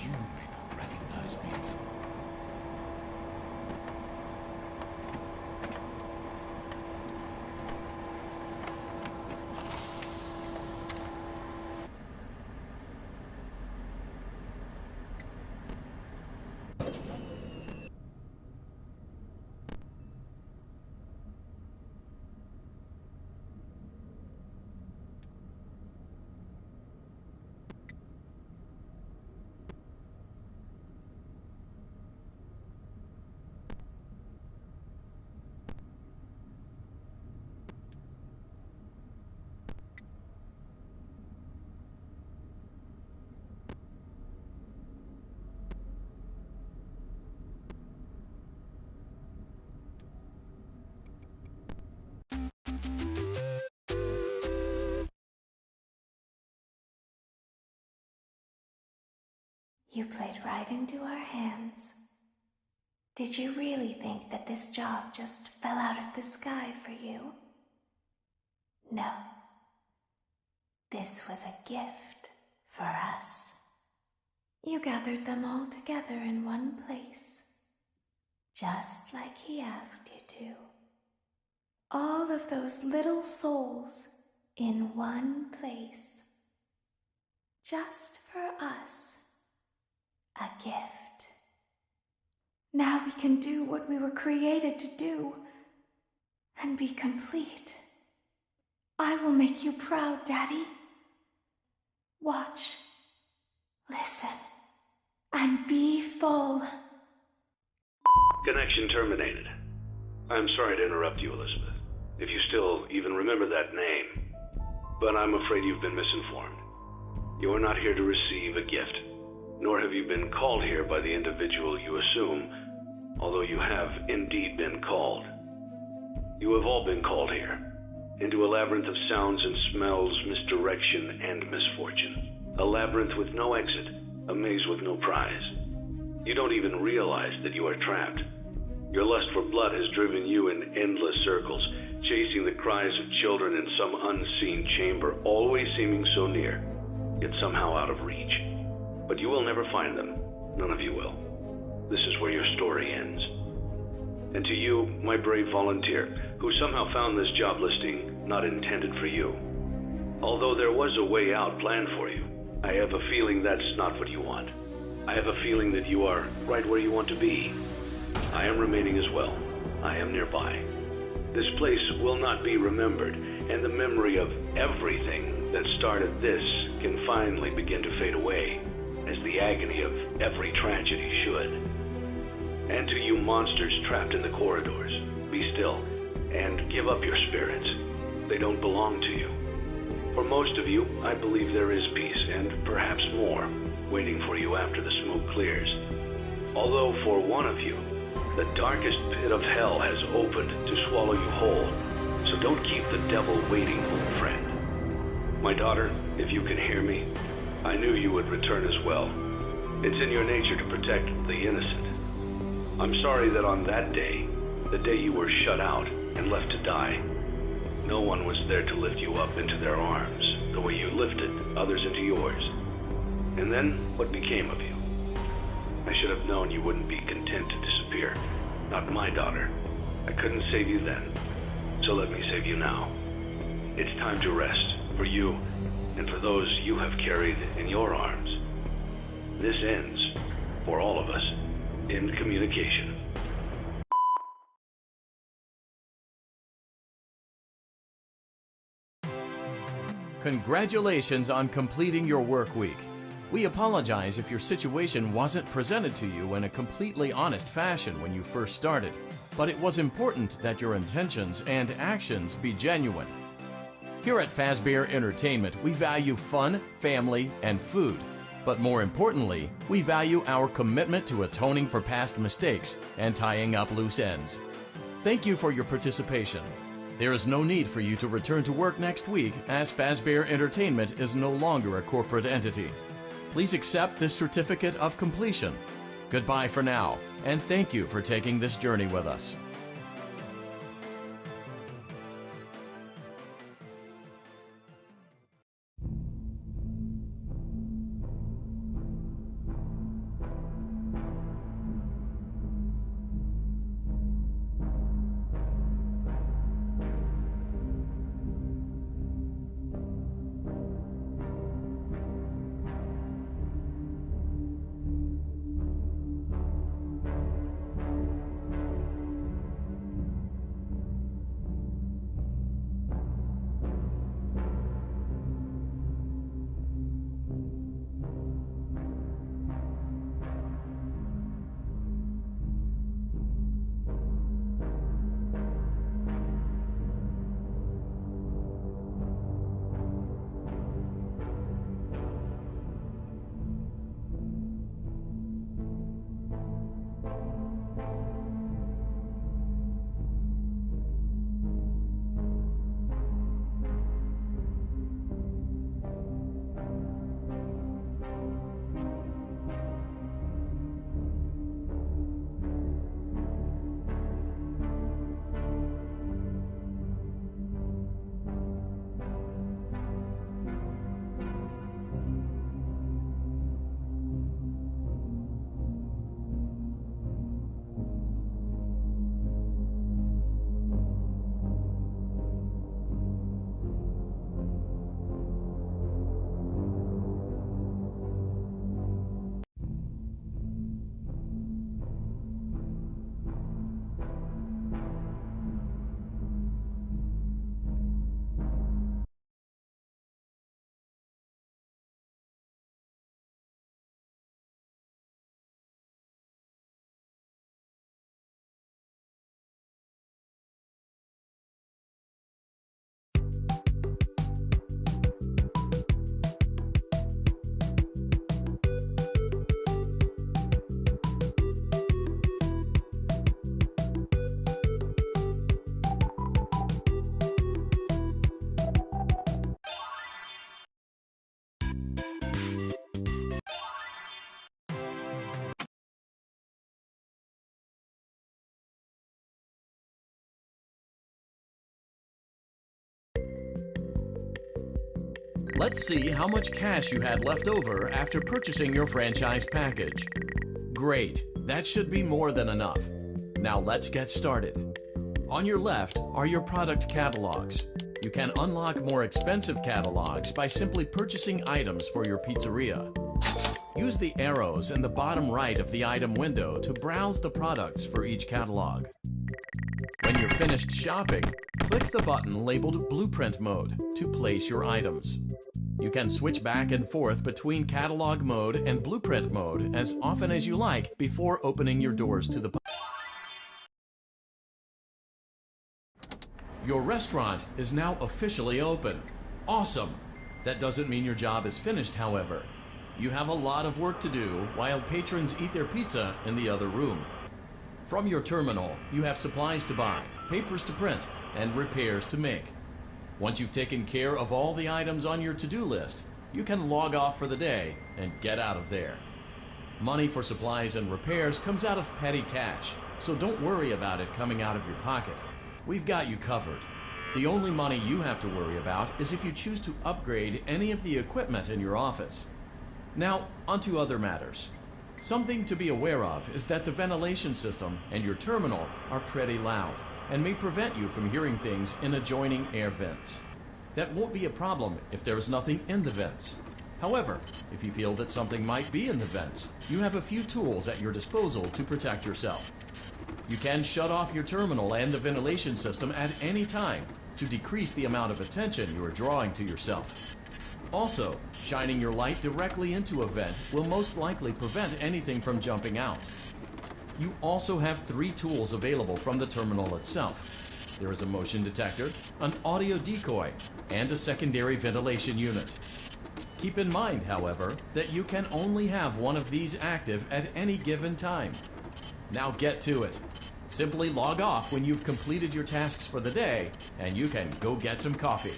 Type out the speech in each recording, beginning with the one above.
You may not recognize me. You played right into our hands. Did you really think that this job just fell out of the sky for you? No. This was a gift for us. You gathered them all together in one place, just like he asked you to. All of those little souls in one place, just for us. A gift. Now we can do what we were created to do and be complete. I will make you proud, Daddy. Watch, listen, and be full. Connection terminated. I'm sorry to interrupt you, Elizabeth, if you still even remember that name. But I'm afraid you've been misinformed. You are not here to receive a gift, nor have you been called here by the individual you assume, although you have indeed been called. You have all been called here, into a labyrinth of sounds and smells, misdirection, and misfortune. A labyrinth with no exit, a maze with no prize. You don't even realize that you are trapped. Your lust for blood has driven you in endless circles, chasing the cries of children in some unseen chamber, always seeming so near, yet somehow out of reach. But you will never find them. None of you will. This is where your story ends. And to you, my brave volunteer, who somehow found this job listing not intended for you. Although there was a way out planned for you, I have a feeling that's not what you want. I have a feeling that you are right where you want to be. I am remaining as well. I am nearby. This place will not be remembered, and the memory of everything that started this can finally begin to fade away, as the agony of every tragedy should. And to you monsters trapped in the corridors, be still, and give up your spirits. They don't belong to you. For most of you, I believe there is peace, and perhaps more, waiting for you after the smoke clears. Although for one of you, the darkest pit of hell has opened to swallow you whole. So don't keep the devil waiting, old friend. My daughter, if you can hear me, I knew you would return as well. It's in your nature to protect the innocent. I'm sorry that on that day, the day you were shut out and left to die, no one was there to lift you up into their arms, the way you lifted others into yours. And then, what became of you? I should have known you wouldn't be content to disappear. Not my daughter. I couldn't save you then, so let me save you now. It's time to rest, for you, and for those you have carried in your arms. This ends, for all of us, in communication. Congratulations on completing your work week. We apologize if your situation wasn't presented to you in a completely honest fashion when you first started, but it was important that your intentions and actions be genuine. Here at Fazbear Entertainment, we value fun, family, and food. But more importantly, we value our commitment to atoning for past mistakes and tying up loose ends. Thank you for your participation. There is no need for you to return to work next week, as Fazbear Entertainment is no longer a corporate entity. Please accept this certificate of completion. Goodbye for now, and thank you for taking this journey with us. Let's see how much cash you had left over after purchasing your franchise package. Great, that should be more than enough. Now let's get started. On your left are your product catalogs. You can unlock more expensive catalogs by simply purchasing items for your pizzeria. Use the arrows in the bottom right of the item window to browse the products for each catalog. When you're finished shopping, click the button labeled Blueprint Mode to place your items. You can switch back and forth between Catalog Mode and Blueprint Mode as often as you like before opening your doors to the public. Your restaurant is now officially open. Awesome! That doesn't mean your job is finished, however. You have a lot of work to do while patrons eat their pizza in the other room. From your terminal, you have supplies to buy, papers to print, and repairs to make. Once you've taken care of all the items on your to-do list, you can log off for the day and get out of there. Money for supplies and repairs comes out of petty cash, so don't worry about it coming out of your pocket. We've got you covered. The only money you have to worry about is if you choose to upgrade any of the equipment in your office. Now, onto other matters. Something to be aware of is that the ventilation system and your terminal are pretty loud and may prevent you from hearing things in adjoining air vents. That won't be a problem if there is nothing in the vents. However, if you feel that something might be in the vents, you have a few tools at your disposal to protect yourself. You can shut off your terminal and the ventilation system at any time to decrease the amount of attention you are drawing to yourself. Also, shining your light directly into a vent will most likely prevent anything from jumping out. You also have 3 tools available from the terminal itself. There is a motion detector, an audio decoy, and a secondary ventilation unit. Keep in mind, however, that you can only have one of these active at any given time. Now get to it. Simply log off when you've completed your tasks for the day, and you can go get some coffee.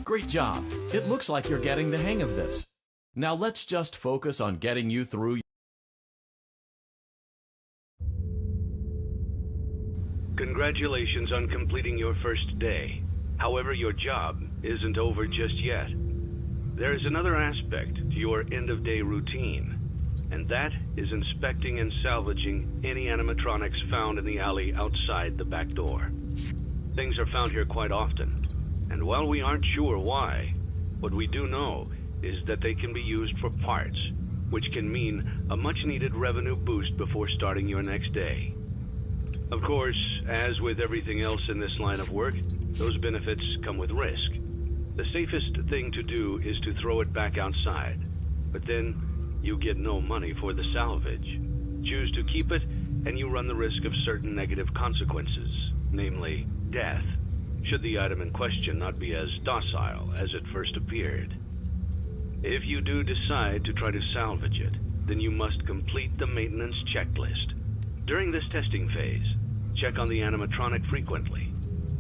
Great job! It looks like you're getting the hang of this. Now let's just focus on getting you through. Congratulations on completing your first day. However, your job isn't over just yet. There is another aspect to your end-of-day routine, and that is inspecting and salvaging any animatronics found in the alley outside the back door. Things are found here quite often. And while we aren't sure why, what we do know is that they can be used for parts, which can mean a much-needed revenue boost before starting your next day. Of course, as with everything else in this line of work, those benefits come with risk. The safest thing to do is to throw it back outside, but then you get no money for the salvage. Choose to keep it, and you run the risk of certain negative consequences, namely death, should the item in question not be as docile as it first appeared. If you do decide to try to salvage it, then you must complete the maintenance checklist. During this testing phase, check on the animatronic frequently.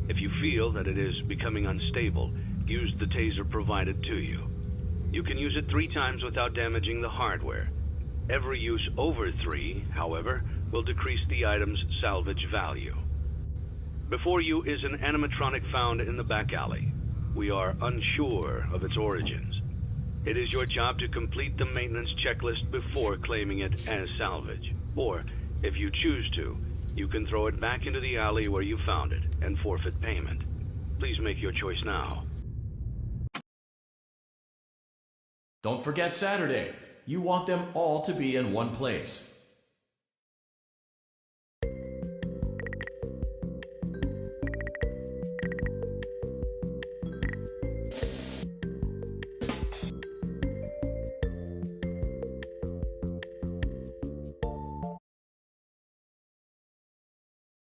If you feel that it is becoming unstable, use the taser provided to you. You can use it 3 times without damaging the hardware. Every use over 3, however, will decrease the item's salvage value. Before you is an animatronic found in the back alley. We are unsure of its origins. It is your job to complete the maintenance checklist before claiming it as salvage. Or, if you choose to, you can throw it back into the alley where you found it and forfeit payment. Please make your choice now. Don't forget Saturday. You want them all to be in one place.